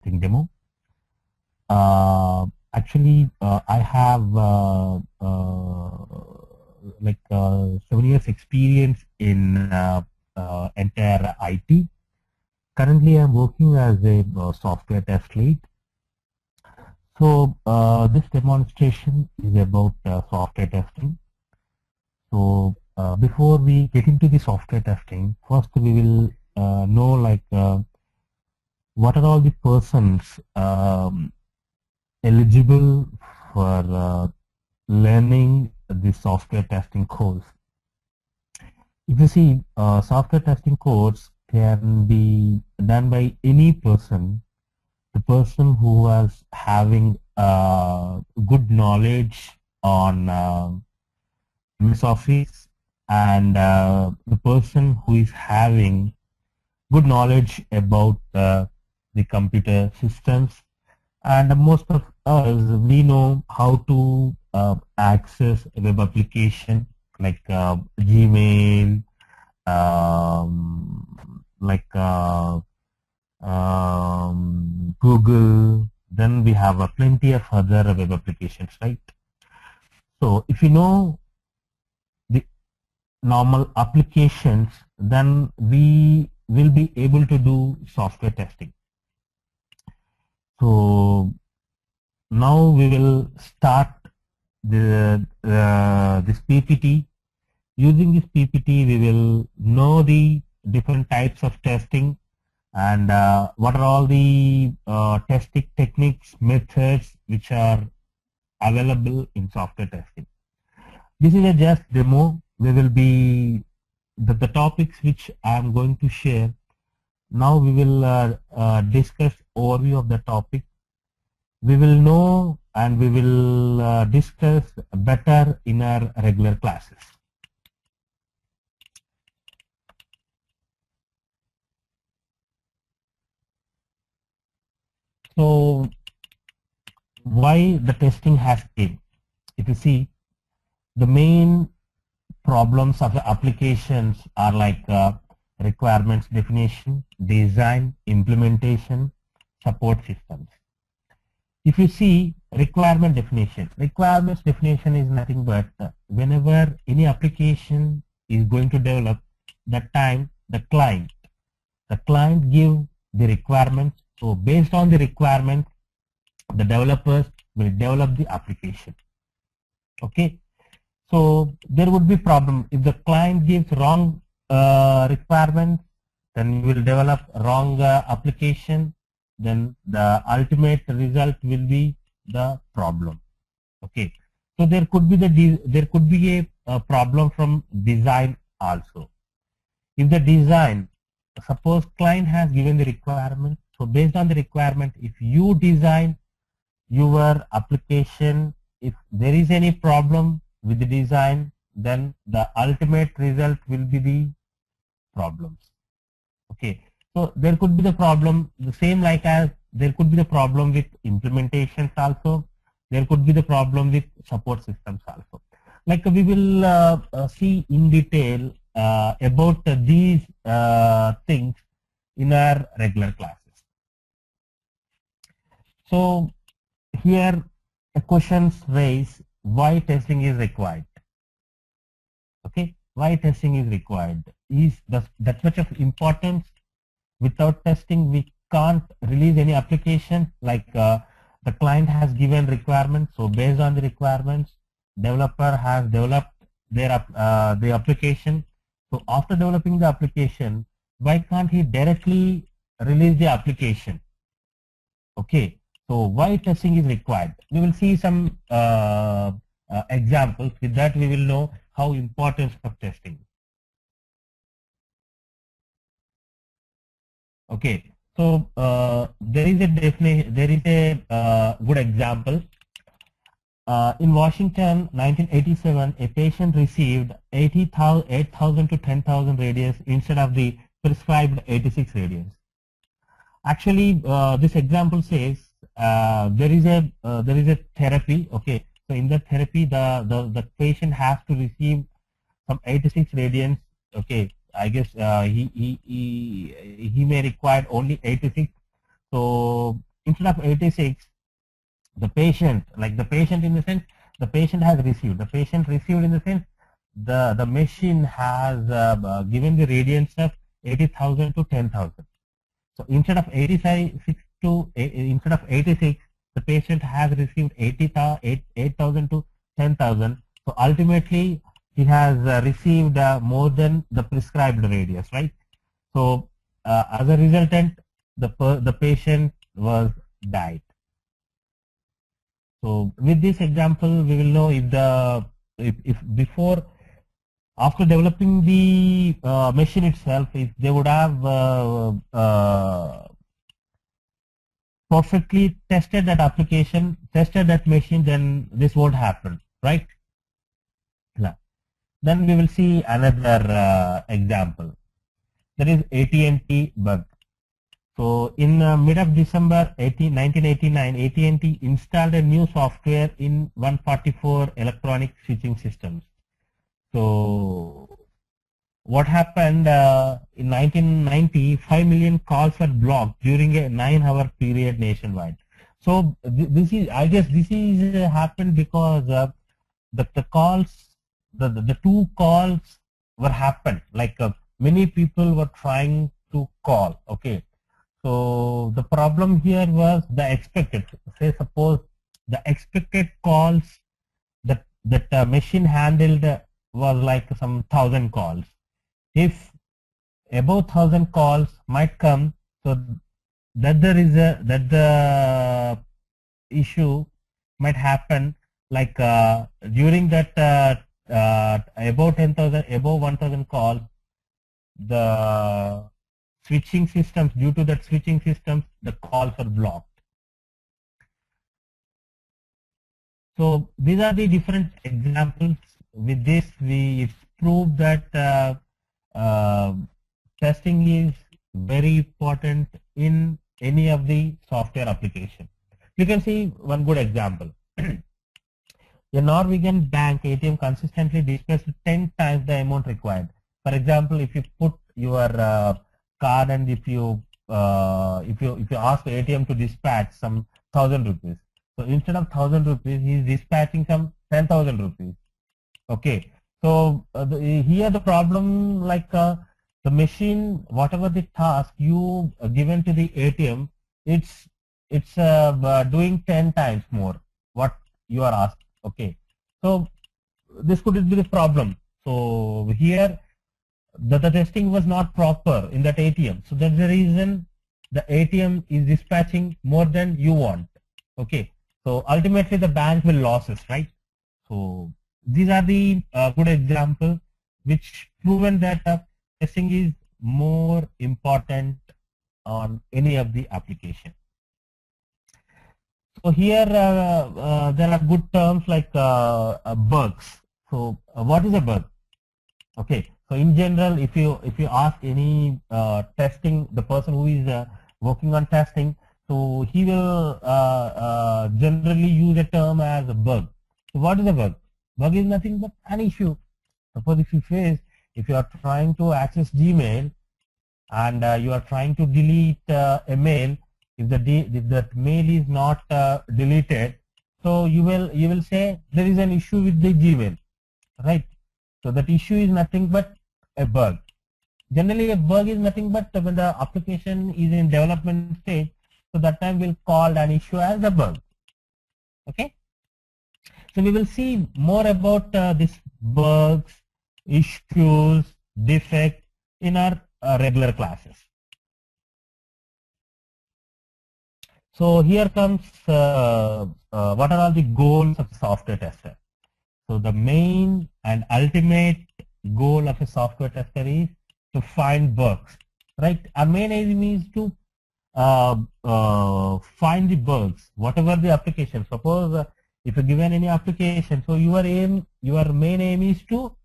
testing demo. Actually, I have like 7 years experience in entire IT. Currently, I'm working as a software test lead. So this demonstration is about software testing. So before we get into the software testing, first we will know like what are all the persons eligible for learning the software testing course. If you see, software testing course can be done by any person. The person who is having good knowledge on MS Office, and the person who is having good knowledge about the computer systems. And most of us, we know how to access a web application like Gmail, like Google. Then we have plenty of other web applications, right? So if you know the normal applications, then we will be able to do software testing. So now we will start this PPT. Using this PPT, we will know the different types of testing and what are all the testing techniques, methods which are available in software testing. This is a just demo. We will be the topics which I am going to share. Now we will discuss overview of the topic. We will know and we will discuss better in our regular classes. So why the testing has came? If you see, the main problems of the applications are like requirements definition, design, implementation, support systems. If you see requirements definition is nothing but whenever any application is going to develop, that time the client give the requirements. So based on the requirements, the developers will develop the application. Okay. So there would be problem if the client gives wrong requirements, then you will develop wrong application. Then the ultimate result will be the problem. Okay. So there could be a problem from design also. If the design, suppose client has given the requirement, so based on the requirement, if you design your application, if there is any problem with the design, then the ultimate result will be the problems. Okay. So there could be the problem, the same like as there could be the problem with implementations also. There could be the problem with support systems also. Like we will see in detail about these things in our regular classes. So here a questions raised, why testing is required? Okay, why testing is required? Is that much of importance? Without testing, we can't release any application. Like the client has given requirements, so based on the requirements, developer has developed their the application. So after developing the application, why can't he directly release the application? Okay, so why testing is required? We will see some examples. With that, we will know how important of testing. Okay, so there is a good example. In Washington, 1987, a patient received 8,000 to 10,000 radians instead of the prescribed 86 radians. Actually, this example says there is a therapy. Okay, so in that therapy, the patient has to receive some 86 radians. Okay, I guess he may require only 86. So instead of 86, the patient, like the patient in the sense, the patient has received. The patient received in the sense, the machine has given the radiance of 80,000 to 10,000. So instead of 86 to instead of 86, the patient has received 8,000 to 10,000. So ultimately, he has received more than the prescribed radius, right? So as a resultant, the patient was died. So with this example, we will know if before, after developing the machine itself, if they would have perfectly tested that application, tested that machine, then this won't happen, right? Yeah. Then we will see another example. That is AT&T Bug. So in mid of December 1989, AT&T installed a new software in 144 electronic switching systems. So what happened in 1990, 5 million calls were blocked during a 9-hour period nationwide. So this is, I guess this is happened because the calls, the two calls were happened, like many people were trying to call, okay. So the problem here was the expected, say suppose the expected calls that machine handled was like some 1,000 calls. If above 1,000 calls might come, so that the issue might happen, like during that above 10,000, above 1,000 calls, the switching systems, due to that switching systems, the calls are blocked. So these are the different examples. With this, we prove that testing is very important in any of the software application. You can see one good example. A Norwegian bank ATM consistently disbursed 10 times the amount required. For example, if you put your card and if you ask the ATM to dispatch some 1,000 rupees, so instead of 1,000 rupees, he is dispatching some 10,000 rupees. Okay, so here the problem, like the machine, whatever the task you given to the ATM, it's doing 10 times more what you are asked. Okay, so this could be the problem. So here the testing was not proper in that ATM. So that's the reason the ATM is dispatching more than you want. Okay, so ultimately the bank will losses, right? So these are the good examples which proven that testing is more important on any of the application. So here there are good terms like bugs. So what is a bug? Okay, so in general, if you ask any testing, the person who is working on testing, so he will generally use a term as a bug. So what is a bug? Bug is nothing but an issue. Suppose if you are trying to access Gmail and you are trying to delete a mail, if the mail is not deleted, so you will say there is an issue with the Gmail, right? So that issue is nothing but a bug. Generally, a bug is nothing but when the application is in development stage, so that time we'll call an issue as a bug. Okay. So we will see more about these bugs, issues, defects in our regular classes. So here comes what are all the goals of a software tester. So the main and ultimate goal of a software tester is to find bugs, right? Our main aim is to find the bugs, whatever the application. Suppose if you given any application, so your main aim is to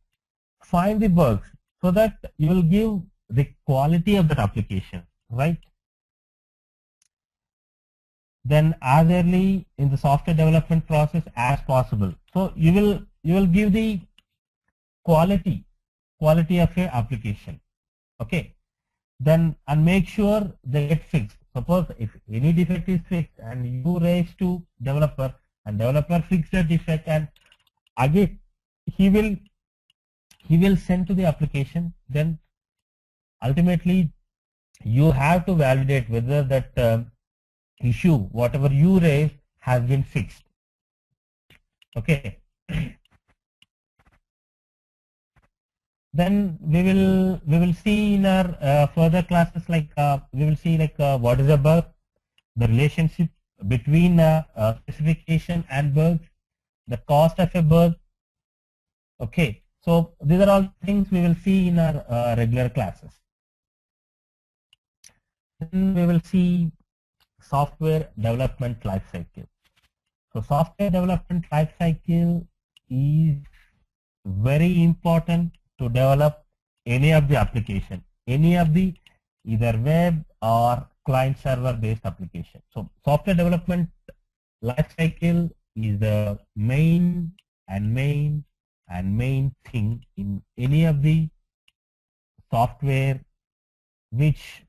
find the bugs so that you will give the quality of that application, right? Then as early in the software development process as possible. So you will give the quality of your application. Okay. Then and make sure they get fixed. Suppose if any defect is fixed and you raise to developer and developer fix the defect, and again he will send to the application, then ultimately you have to validate whether that issue, whatever you raise, has been fixed. Okay. Then we will see in our further classes, like we will see like what is a bug, the relationship between specification and bugs, the cost of a bug. Okay, so these are all things we will see in our regular classes. Then we will see software development life cycle. So software development life cycle is very important to develop any of the application, any of the either web or client server based application. So software development life cycle is the main thing in any of the software which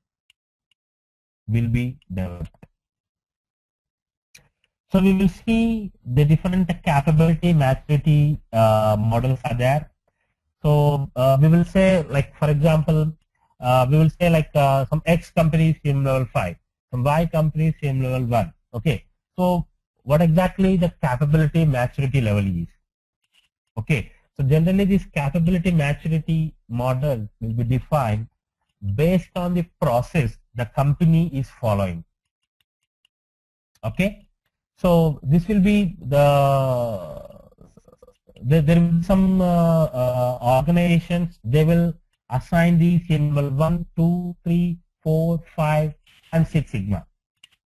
will be developed. So we will see the different capability maturity models are there. So we will say, like for example, we will say like some X company is CMM level 5, some Y company is CMM level 1. Okay. So what exactly the capability maturity level is? Okay. So generally this capability maturity model will be defined based on the process the company is following. Okay. So this will be there will be some organizations, they will assign the CMM level 1, 2, 3, 4, 5 and 6 sigma.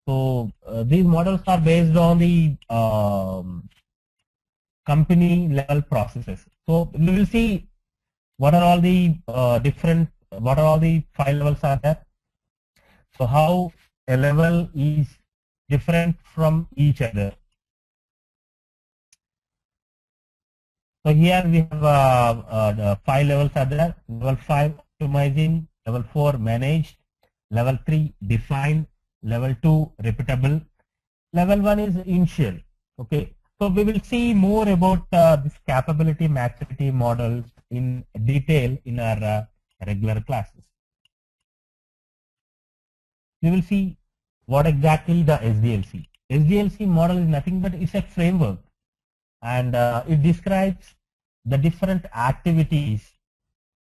So these models are based on the company level processes. So we will see what are all the what are all the 5 levels are there. So how a level is different from each other. So here we have the 5 levels are there. Level 5 optimizing, level 4 managed, level 3 defined, level 2 repeatable, level 1 is initial. Okay. So we will see more about this capability maturity models in detail in our regular classes. We will see what exactly the SDLC. SDLC model is nothing but it's a framework, and it describes the different activities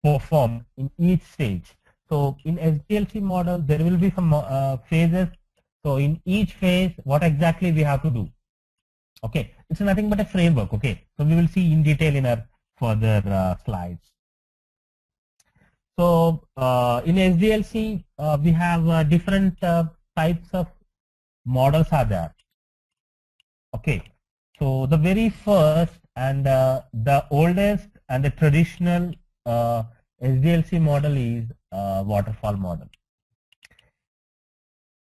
performed in each stage. So in SDLC model there will be some phases. So in each phase what exactly we have to do. Okay, it's nothing but a framework. Okay, so we will see in detail in our further slides. So in SDLC we have different types of models are there. Okay, so the very first and the oldest and the traditional SDLC model is waterfall model.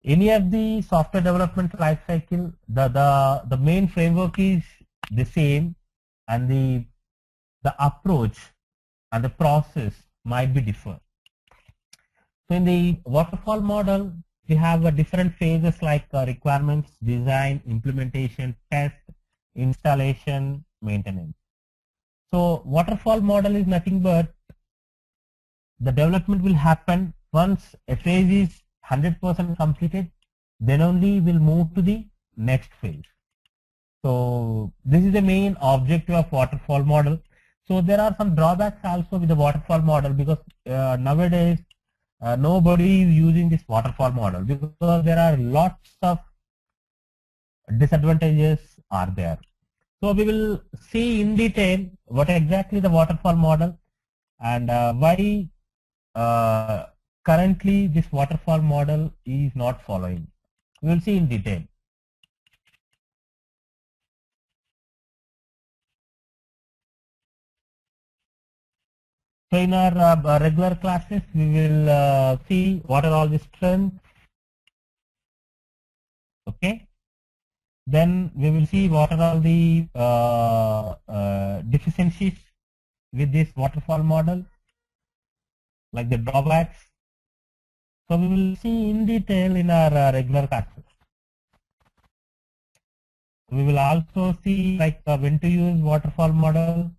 Any of the software development life cycle, the main framework is the same, and the approach and the process might be different. So in the waterfall model, we have different phases like requirements, design, implementation, test, installation, maintenance. So waterfall model is nothing but the development will happen once a phase is 100% completed, then only we'll move to the next phase. So this is the main objective of waterfall model. So there are some drawbacks also with the waterfall model, because nowadays nobody is using this waterfall model because there are lots of disadvantages are there. So we will see in detail what exactly the waterfall model and why currently this waterfall model is not following. We will see in detail. So in our regular classes, we will see what are all the strengths. Okay. Then we will see what are all the deficiencies with this waterfall model, like the drawbacks. So we will see in detail in our regular classes. We will also see like when to use waterfall model.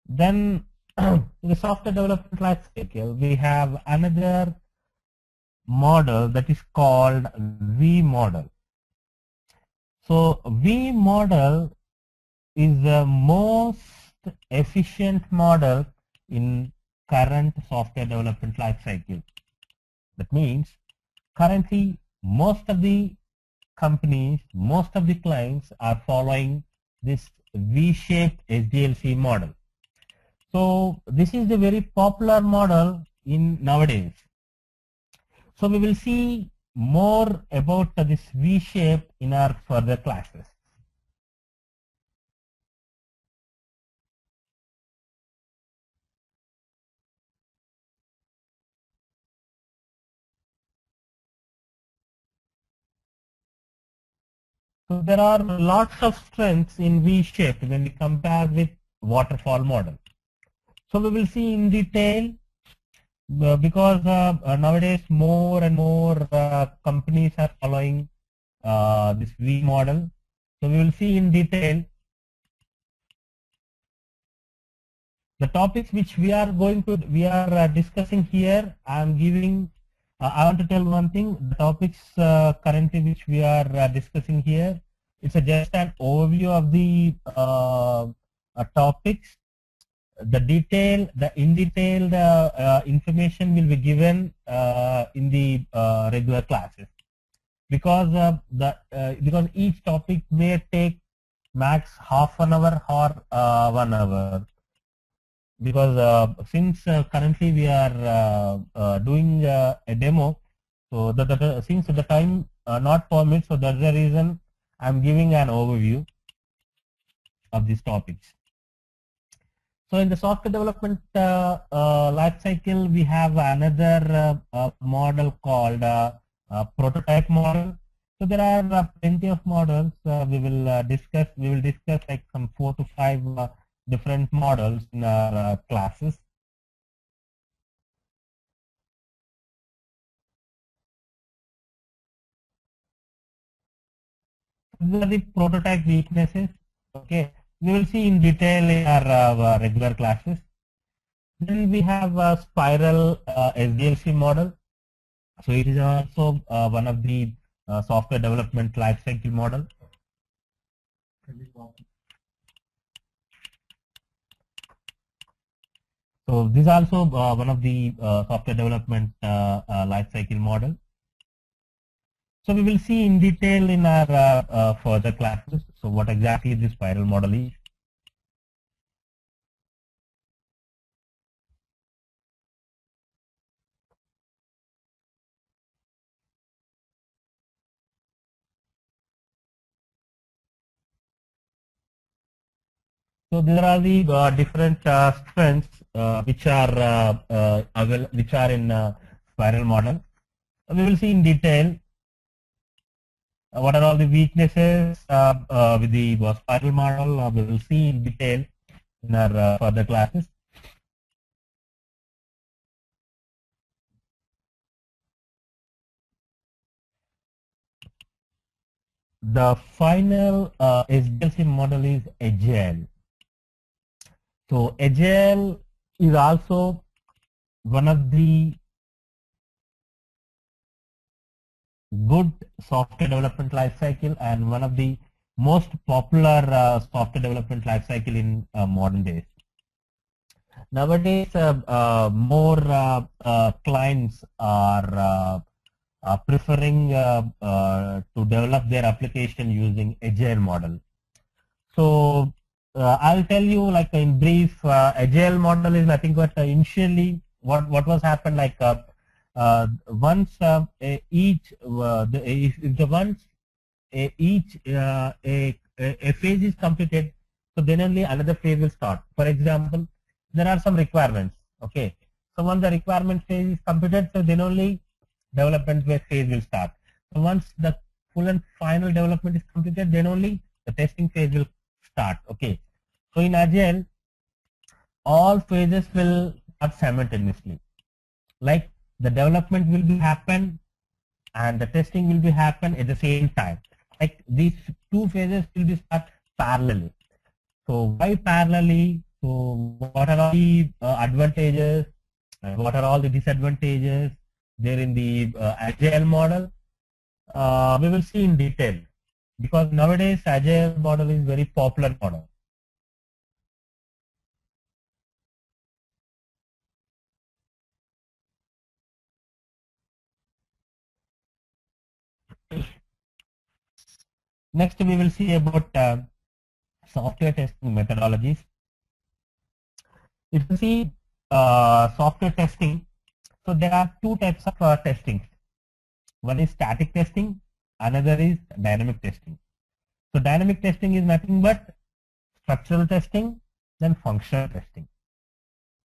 Then the software development life cycle, we have another model that is called V model. So V model is the most efficient model in current software development life cycle. That means currently most of the companies, most of the clients are following this V-shaped SDLC model. So this is the very popular model in nowadays. So we will see more about this V-shape in our further classes. So there are lots of strengths in V-shape when we compare with waterfall model. So we will see in detail because nowadays more and more companies are following this V model. So we will see in detail the topics which we are discussing here. I'm giving. I want to tell one thing. The topics currently which we are discussing here, it's just an overview of the topics. The in detail information will be given in the regular classes, because because each topic may take max half an hour or 1 hour. Because since currently we are doing a demo, so since the time not permits, so that's the reason I'm giving an overview of these topics. So in the software development life cycle, we have another model called prototype model. So there are plenty of models. We will discuss like some 4 to 5 different models in our classes. These are the prototype weaknesses. Okay, we will see in detail in our regular classes. Then we have a spiral SDLC model. So it is also one of the software development lifecycle model. So this is also one of the software development lifecycle model. So we will see in detail in our further classes. So what exactly this spiral model is. So there are the different strengths which are in spiral model. We will see in detail what are all the weaknesses with the spiral model. We will see in detail in our further classes. The final SDLC model is Agile. So Agile is also one of the good software development lifecycle and one of the most popular software development lifecycle in modern days. Nowadays, more clients are preferring to develop their application using Agile model. So I'll tell you like in brief, Agile model is nothing but initially what was happened like once each a phase is completed, so then only another phase will start. For example, there are some requirements. Okay, so once the requirement phase is completed, so then only development phase will start. So once the full and final development is completed, then only the testing phase will start. Okay, so in Agile, all phases will start simultaneously. like the development will be happen and the testing will be happen at the same time. Like these two phases will be start parallelly. So why parallelly? So what are all the advantages? What are all the disadvantages there in the agile model? We will see in detail, because nowadays agile model is very popular model. Next we will see about software testing methodologies. If you see software testing, so there are two types of testing. One is static testing, another is dynamic testing. So dynamic testing is nothing but structural testing, then functional testing.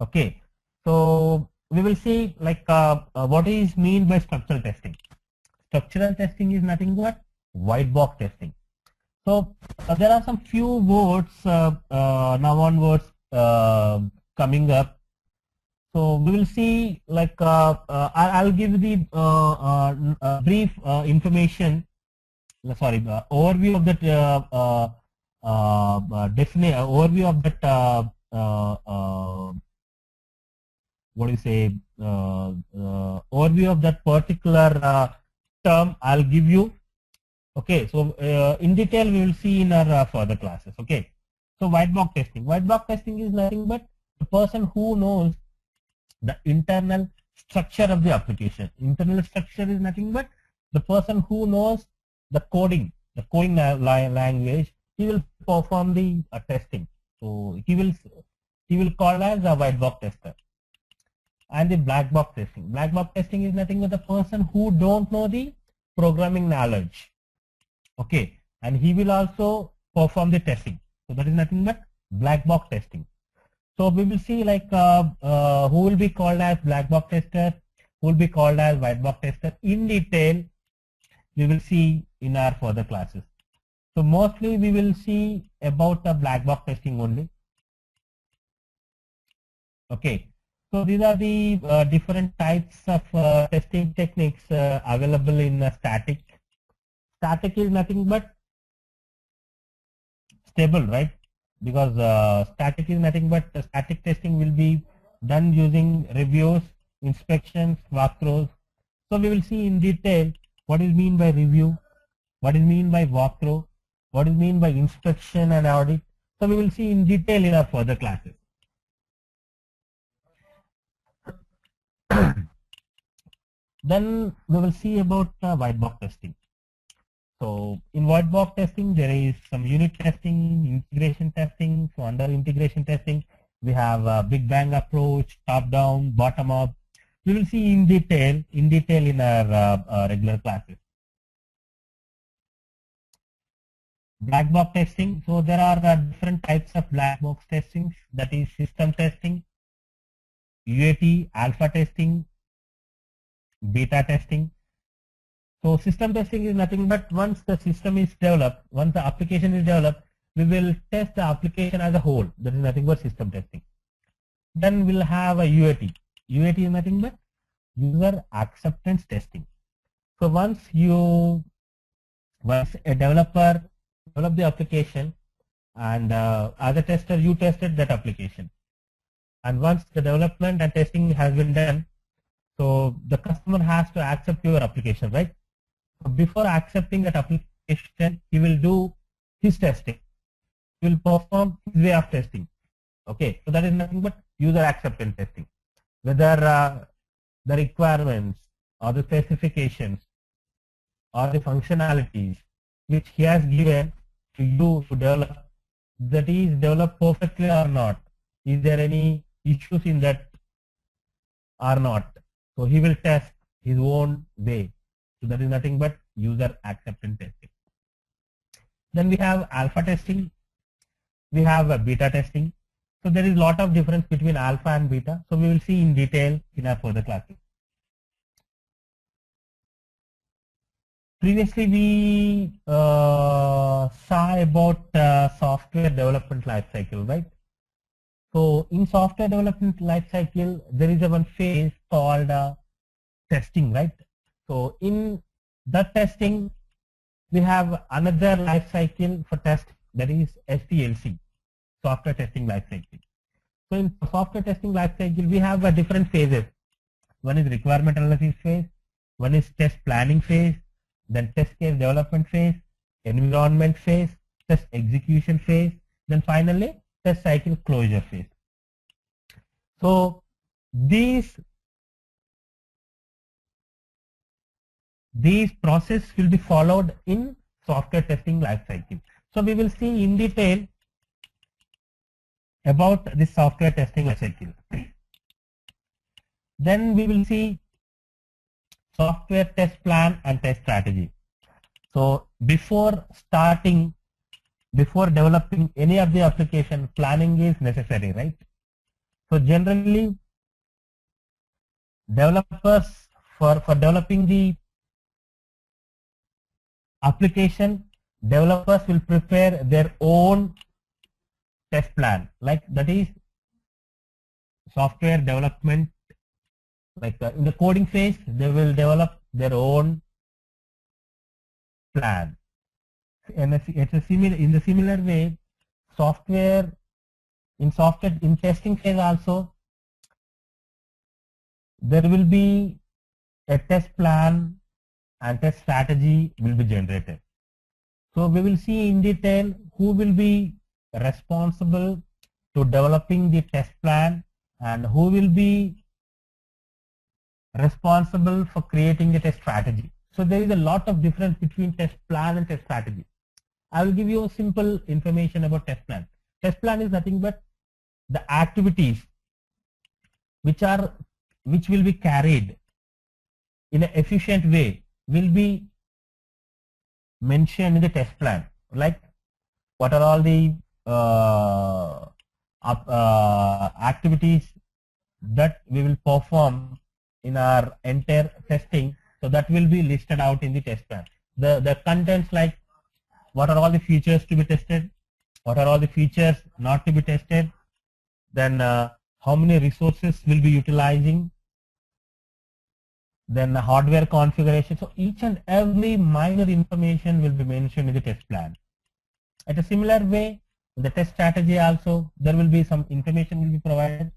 Okay, so we will see like what is mean by structural testing. Structural testing is nothing but white box testing. So there are some few words now onwards coming up. So we will see like I'll give the brief information. Sorry, overview of that overview of that what do you say overview of that particular term I'll give you. Okay, so in detail we will see in our further classes. Okay, so white box testing. White box testing is nothing but the person who knows the internal structure of the application. Internal structure is nothing but the person who knows the coding language. He will perform the testing. So he will call as a white box tester. And the black box testing. Black box testing is nothing but the person who don't know the programming knowledge. Okay, and he will also perform the testing. So that is nothing but black box testing. So we will see like who will be called as black box tester, who will be called as white box tester in detail. We will see in our further classes. So mostly we will see about the black box testing only. Okay, so these are the different types of testing techniques available in static. Static is nothing but stable, right? Because static is nothing but static testing will be done using reviews, inspections, walkthroughs. So we will see in detail what is mean by review, what is mean by walkthrough, what is mean by inspection and audit. So we will see in detail in our further classes. Then we will see about white box testing. So in white box testing, there is some unit testing, integration testing. So under integration testing, we have a big bang approach, top down, bottom up. We will see in detail in our regular classes. Black box testing. So there are different types of black box testing. That is system testing, UAT, alpha testing, beta testing. So system testing is nothing but once the system is developed, once the application is developed, we will test the application as a whole. That is nothing but system testing. Then we'll have a UAT. UAT is nothing but user acceptance testing. So once a developer develop the application and as a tester you tested that application, and once the development and testing has been done, so the customer has to accept your application, right? So before accepting that application, he will do his testing. He will perform his way of testing. Okay, so that is nothing but user acceptance testing. Whether the requirements or the specifications or the functionalities which he has given to you to develop, that is developed perfectly or not. Is there any issues in that or not? So he will test his own way. So that is nothing but user acceptance testing. Then we have alpha testing. We have a beta testing. So there is a lot of difference between alpha and beta. So we will see in detail in our further classes. Previously we saw about software development lifecycle, right? So in software development life cycle, there is a one phase called testing, right? So in that testing, we have another life cycle for test, that is STLC, software testing life cycle. So in software testing life cycle, we have different phases. One is requirement analysis phase, one is test planning phase, then test case development phase, environment phase, test execution phase, then finally test cycle closure phase. So these process will be followed in software testing life cycle. So we will see in detail about the software testing life cycle. Then we will see software test plan and test strategy. So before developing any of the application, planning is necessary, right? So generally, developers for developing the application, developers will prepare their own test plan, like that is software development. Like in the coding phase, they will develop their own plan. And in the similar way, in testing phase also, there will be a test plan and test strategy will be generated. So we will see in detail who will be responsible to developing the test plan and who will be responsible for creating the test strategy. So there is a lot of difference between test plan and test strategy. I will give you a simple information about test plan. Test plan is nothing but the activities which will be carried in an efficient way will be mentioned in the test plan. Like what are all the activities that we will perform in our entire testing, so that will be listed out in the test plan. The contents, like what are all the features to be tested, what are all the features not to be tested, then how many resources will be utilizing, then the hardware configuration. So each and every minor information will be mentioned in the test plan. At a similar way, in the test strategy also, there will be some information will be provided.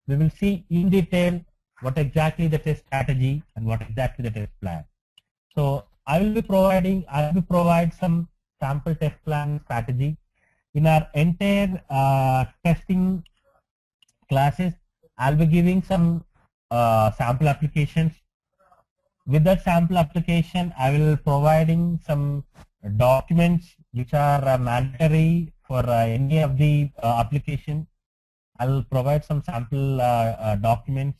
We will see in detail what exactly the test strategy and what exactly the test plan. So I will provide some sample test plan strategy. In our entire testing classes, I'll be giving some sample applications. With that sample application, I will providing some documents which are mandatory for any of the application. I will provide some sample documents.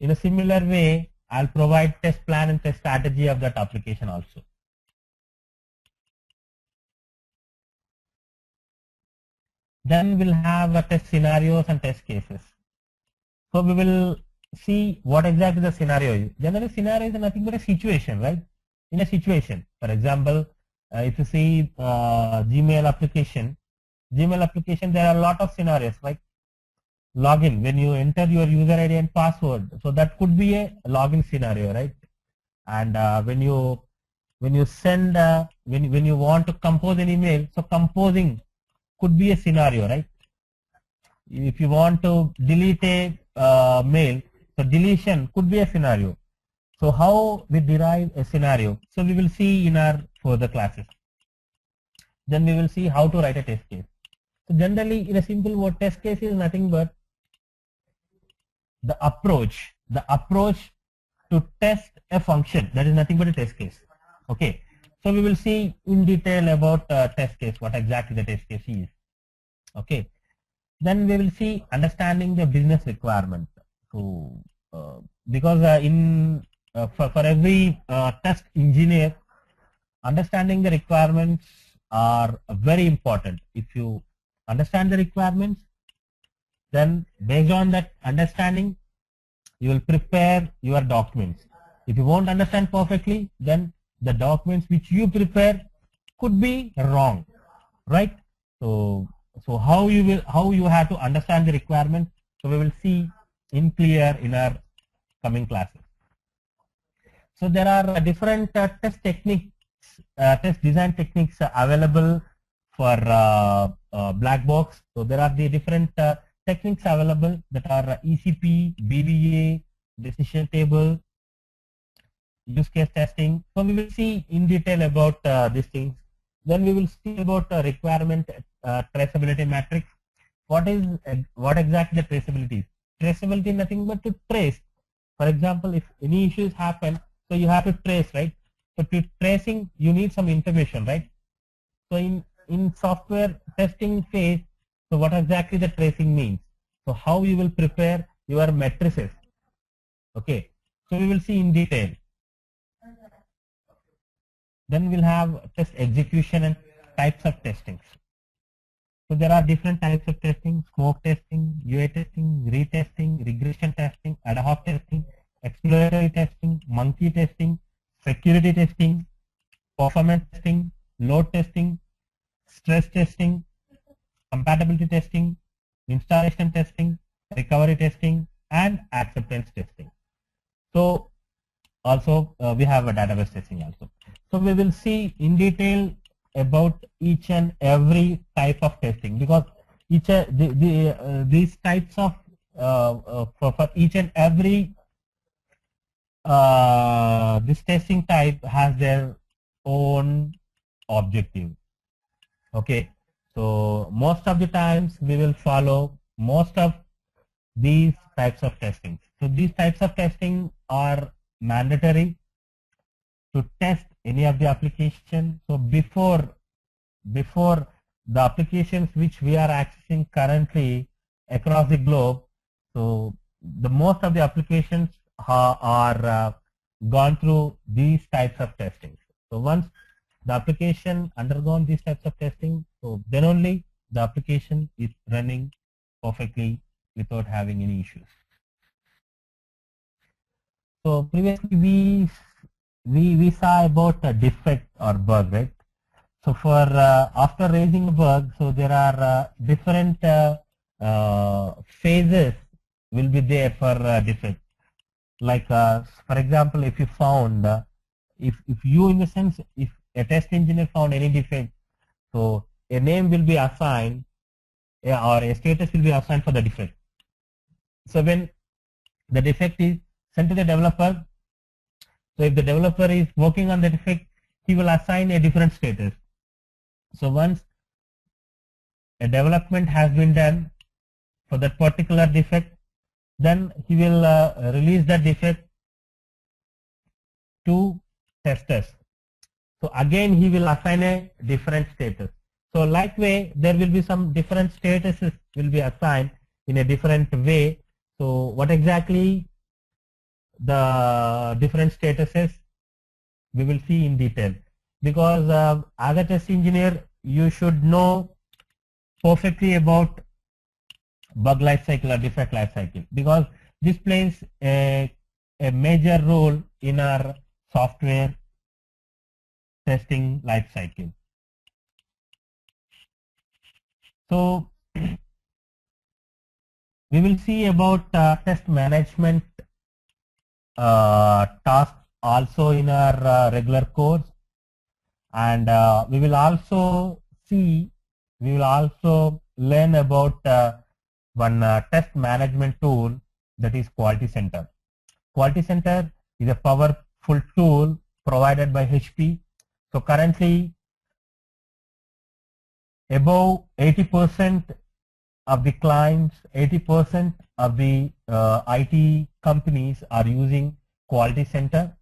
In a similar way, I'll provide test plan and test strategy of that application also. Then we'll have test scenarios and test cases. So we will see what exactly the scenario is. Generally, scenario is nothing but a situation, right? In a situation, for example, if you see Gmail application, there are a lot of scenarios, like login, when you enter your user ID and password, so that could be a login scenario, right? And when you send when you want to compose an email, so composing could be a scenario, right? If you want to delete a mail, so deletion could be a scenario. So how we derive a scenario? So we will see in our further classes. Then we will see how to write a test case. So generally, in a simple word, test case is nothing but the approach to test a function. That is nothing but a test case. Okay. So we will see in detail about test case, what exactly the test case is. Okay. Then we will see understanding the business requirement. So because for every test engineer, understanding the requirements are very important. If you understand the requirements, then based on that understanding, you will prepare your documents. If you won't understand perfectly, then the documents which you prepare could be wrong, right? So So how you have to understand the requirement. So we will see in clear in our coming classes. So there are different test techniques, test design techniques available for black box. So there are the different techniques available that are ECP, BBA, decision table, use case testing. So we will see in detail about these things. Then we will see about requirement traceability matrix. What exactly the traceability is? Traceability nothing but to trace. For example, if any issues happen, so you have to trace, right? So to tracing, you need some information, right? So in software testing phase, so what exactly the tracing means? So how you will prepare your matrices? Okay. So we will see in detail. Then we'll have test execution and types of testings. So there are different types of testing: smoke testing, UA testing, retesting, regression testing, ad hoc testing, exploratory testing, monkey testing, security testing, performance testing, load testing, stress testing, compatibility testing, installation testing, recovery testing, and acceptance testing. So also we have a database testing also. So we will see in detail about each and every type of testing, because these types of for each and every this testing type has their own objective. Okay, so most of the times we will follow most of these types of testing. So these types of testing are mandatory to test any of the application. So before the applications which we are accessing currently across the globe, so the most of the applications are gone through these types of testing. So once the application undergone these types of testing, so then only the application is running perfectly without having any issues. So previously we saw about a defect or bug, right? So for after raising a bug, so there are different phases will be there for defect. Like for example, if you found if you, in the sense, if a test engineer found any defect, so a name will be assigned or a status will be assigned for the defect. So when the defect is sent to the developer, so if the developer is working on the defect, he will assign a different status. So once a development has been done for that particular defect, then he will release that defect to testers. So again he will assign a different status. So like way, there will be some different statuses will be assigned in a different way. So what exactly the different statuses we will see in detail, because as a test engineer you should know perfectly about bug life cycle or defect life cycle, because this plays a major role in our software testing life cycle. So we will see about test management tasks also in our regular course, and we will also learn about one test management tool, that is Quality Center. Quality Center is a powerful tool provided by HP. So currently above 80% of the clients, 80% of the IT companies are using Quality Center.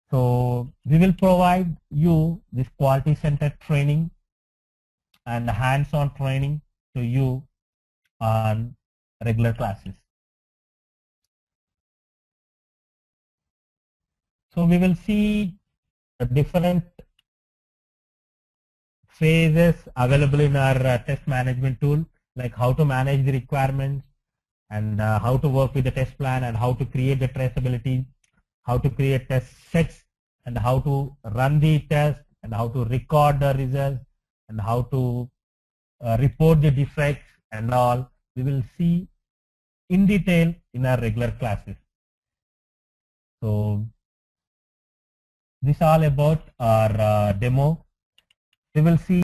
So we will provide you this Quality Center training and hands-on training to you on regular classes. So we will see the different phases available in our test management tool, like how to manage the requirements, and how to work with the test plan, and how to create the traceability, how to create test sets, and how to run the test, and how to record the results, and how to report the defects and all, we will see in detail in our regular classes. So this all about our demo. We will see